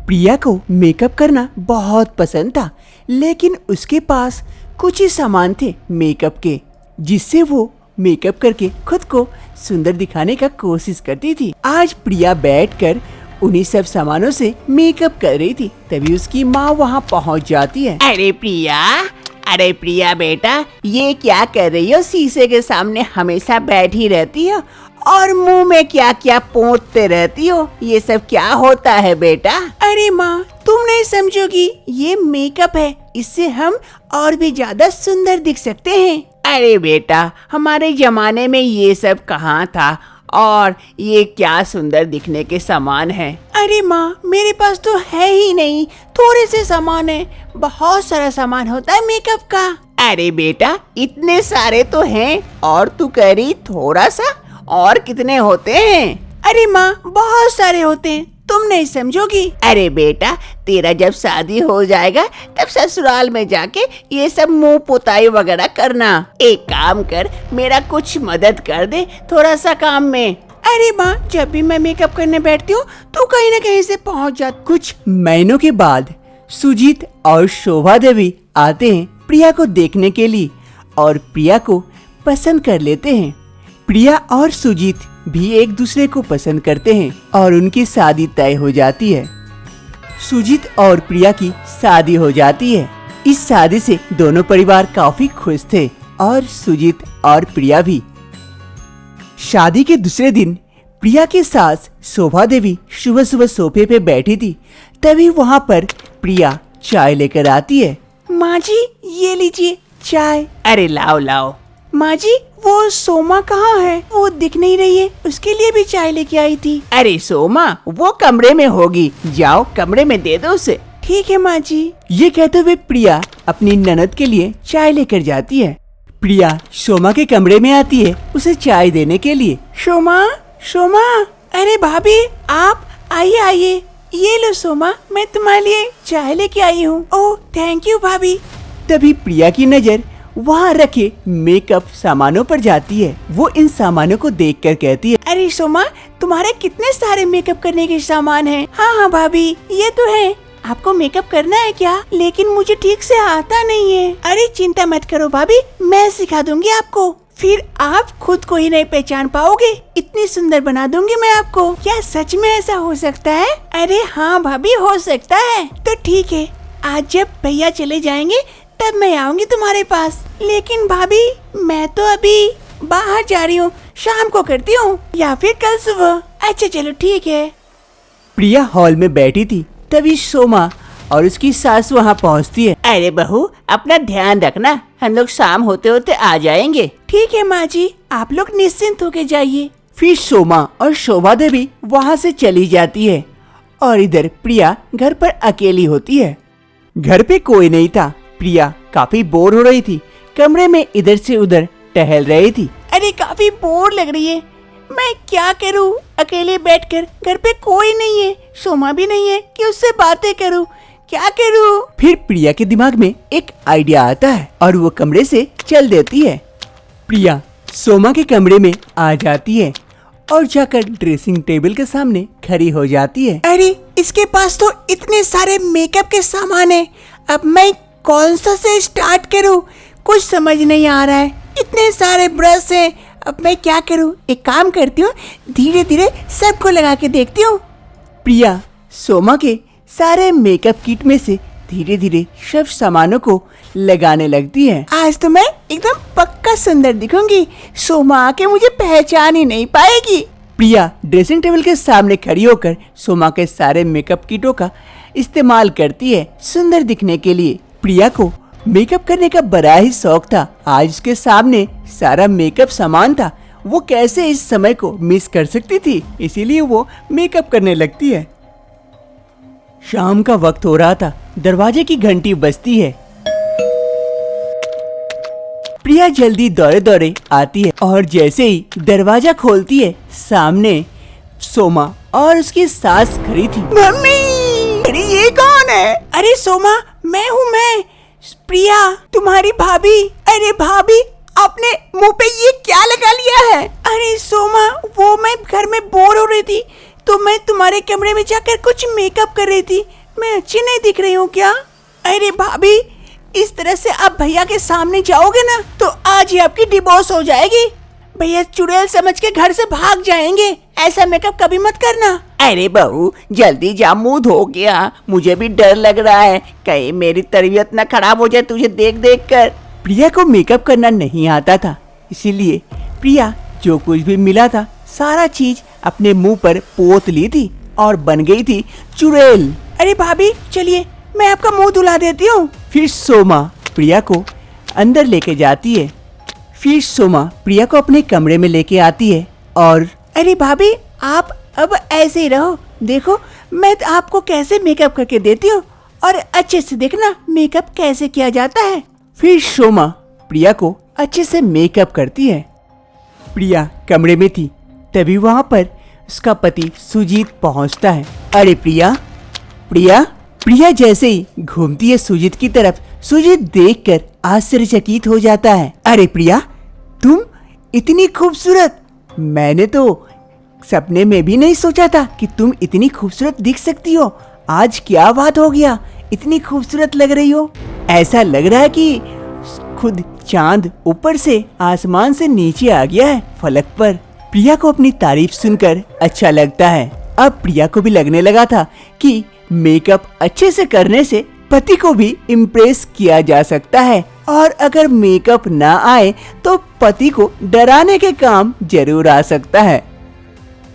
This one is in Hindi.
प्रिया को मेकअप करना बहुत पसंद था, लेकिन उसके पास कुछ ही सामान थे मेकअप के, जिससे वो मेकअप करके खुद को सुंदर दिखाने का कोशिश करती थी। आज प्रिया बैठकर उन्हीं सब सामानों से मेकअप कर रही थी, तभी उसकी माँ वहाँ पहुँच जाती है। अरे प्रिया बेटा, ये क्या कर रही हो? शीशे के सामने हमेशा बैठी रहती हो और मुंह में क्या क्या पोंछते रहती हो, ये सब क्या होता है बेटा? अरे माँ, तुम नहीं समझोगी, ये मेकअप है, इससे हम और भी ज्यादा सुंदर दिख सकते हैं। अरे बेटा, हमारे जमाने में ये सब कहाँ था, और ये क्या सुंदर दिखने के सामान है? अरे माँ, मेरे पास तो है ही नहीं, थोड़े से सामान है, बहुत सारा सामान होता है मेकअप का। अरे बेटा, इतने सारे तो हैं और तू कह रही थोड़ा सा, और कितने होते हैं? अरे माँ, बहुत सारे होते हैं, तुम नहीं समझोगी। अरे बेटा, तेरा जब शादी हो जाएगा तब ससुराल में जाके ये सब मुंह पुताई वगैरह करना। एक काम कर, मेरा कुछ मदद कर दे थोड़ा सा काम में। अरे माँ, जब भी मैं मेकअप करने बैठती हूँ तो कहीं न कहीं से पहुँच जाती। कुछ महीनों के बाद सुजीत और शोभा देवी आते हैं प्रिया को देखने के लिए और प्रिया को पसंद कर लेते हैं। प्रिया और सुजीत भी एक दूसरे को पसंद करते हैं और उनकी शादी तय हो जाती है। सुजीत और प्रिया की शादी हो जाती है। इस शादी से दोनों परिवार काफी खुश थे और सुजीत और प्रिया भी। शादी के दूसरे दिन प्रिया की सास शोभा देवी सुबह सुबह सोफे पे बैठी थी, तभी वहाँ पर प्रिया चाय लेकर आती है। माँ जी, ये लीजिए चाय। अरे लाओ लाओ। माँ जी, वो सोमा कहाँ है? वो दिख नहीं रही है, उसके लिए भी चाय लेके आई थी। अरे सोमा, वो कमरे में होगी, जाओ कमरे में दे दो उसे। ठीक है माँ जी। ये कहते हुए प्रिया अपनी ननद के लिए चाय लेकर जाती है। प्रिया सोमा के कमरे में आती है उसे चाय देने के लिए। सोमा, सोमा, अरे भाभी, आप आइए आइए, ये लो सोमा, मैं तुम्हारे लिए चाय लेके आई हूँ। ओह थैंक यू भाभी। तभी प्रिया की नजर वहाँ रखे मेकअप सामानों पर जाती है। वो इन सामानों को देखकर कहती है, अरे सोमा, तुम्हारे कितने सारे मेकअप करने के सामान हैं। हाँ हाँ भाभी, ये तो है। आपको मेकअप करना है क्या? लेकिन मुझे ठीक से आता नहीं है। अरे चिंता मत करो भाभी, मैं सिखा दूंगी आपको, फिर आप खुद को ही नहीं पहचान पाओगे, इतनी सुंदर बना दूंगी मैं आपको। क्या सच में ऐसा हो सकता है? अरे हाँ भाभी, हो सकता है। तो ठीक है, आज जब भैया चले जाएंगे तब मैं आऊंगी तुम्हारे पास। लेकिन भाभी, मैं तो अभी बाहर जा रही हूँ, शाम को करती हूँ या फिर कल सुबह। अच्छा चलो ठीक है। प्रिया हॉल में बैठी थी, तभी सोमा और उसकी सास वहाँ पहुँचती है। अरे बहू, अपना ध्यान रखना, हम लोग शाम होते होते आ जाएंगे। ठीक है माँ जी, आप लोग निश्चिंत होके जाइए। फिर सोमा और शोभा देवी वहाँ से चली जाती है और इधर प्रिया घर पर अकेली होती है। घर पे कोई नहीं था। प्रिया काफी बोर हो रही थी, कमरे में इधर से उधर टहल रही थी। अरे काफी बोर लग रही है, मैं क्या करूं? अकेले बैठकर, घर पे कोई नहीं है, सोमा भी नहीं है कि उससे बातें करूं, क्या करूं? फिर प्रिया के दिमाग में एक आइडिया आता है और वो कमरे से चल देती है। प्रिया सोमा के कमरे में आ जाती है और जाकर ड्रेसिंग टेबल के सामने खड़ी हो जाती है। अरे इसके पास तो इतने सारे मेकअप के सामान है, अब मैं कौन सा से स्टार्ट करूं? कुछ समझ नहीं आ रहा है, इतने सारे ब्रश हैं, अब मैं क्या करूं? एक काम करती हूँ, धीरे धीरे सबको लगा के देखती हूँ। प्रिया सोमा के सारे मेकअप किट में से धीरे धीरे सब सामानों को लगाने लगती है। आज तो मैं एकदम पक्का सुंदर दिखूंगी, सोमा आके मुझे पहचान ही नहीं पाएगी। प्रिया ड्रेसिंग टेबल के सामने खड़ी होकर सोमा के सारे मेकअप किटों का इस्तेमाल करती है सुंदर दिखने के लिए। प्रिया को मेकअप करने का बड़ा ही शौक था। आज उसके सामने सारा मेकअप सामान था, वो कैसे इस समय को मिस कर सकती थी, इसीलिए वो मेकअप करने लगती है। शाम का वक्त हो रहा था, दरवाजे की घंटी बजती है। प्रिया जल्दी दौड़े दौड़े आती है और जैसे ही दरवाजा खोलती है, सामने सोमा और उसकी सास खड़ी थी। मम्मी, अरे ये कौन है? अरे सोमा, मैं हूँ, मैं प्रिया, तुम्हारी भाभी। अरे भाभी, आपने मुंह पे ये क्या लगा लिया है? अरे सोमा, वो मैं घर में बोर हो रही थी तो मैं तुम्हारे कमरे में जाकर कुछ मेकअप कर रही थी। मैं अच्छी नहीं दिख रही हूँ क्या? अरे भाभी, इस तरह से आप भैया के सामने जाओगे ना तो आज ही आपकी डिवोर्स हो जाएगी। भैया चुड़ैल समझ के घर से भाग जाएंगे। ऐसा मेकअप कभी मत करना। अरे बहू, जल्दी जा, मुंह धो गया। मुझे भी डर लग रहा है, कहीं मेरी तबीयत ना खराब हो जाए तुझे देख देख कर। प्रिया को मेकअप करना नहीं आता था, इसीलिए प्रिया जो कुछ भी मिला था सारा चीज अपने मुंह पर पोत ली थी और बन गई थी चुड़ैल। अरे भाभी चलिए, मैं आपका मुंह धुला देती हूँ। फिर सोमा प्रिया को अंदर लेके जाती है। फिर सोमा प्रिया को अपने कमरे में लेके आती है और अरे भाभी, आप अब ऐसे ही रहो। देखो मैं आपको कैसे मेकअप करके देती हूँ और अच्छे से देखना मेकअप कैसे किया जाता है। फिर सोमा प्रिया को अच्छे से मेकअप करती है। प्रिया कमरे में थी, तभी वहाँ पर उसका पति सुजीत पहुँचता है। अरे प्रिया, प्रिया प्रिया जैसे ही घूमती है सुजीत की तरफ, सुजीत देखकर आश्चर्यचकित हो जाता है। अरे प्रिया, तुम इतनी खूबसूरत! मैंने तो सपने में भी नहीं सोचा था कि तुम इतनी खूबसूरत दिख सकती हो। आज क्या बात हो गया, इतनी खूबसूरत लग रही हो। ऐसा लग रहा है कि खुद चांद ऊपर से आसमान से नीचे आ गया है फलक पर। प्रिया को अपनी तारीफ सुनकर अच्छा लगता है। अब प्रिया को भी लगने लगा था कि मेकअप अच्छे से करने से पति को भी इम्प्रेस किया जा सकता है और अगर मेकअप ना आए तो पति को डराने के काम जरूर आ सकता है।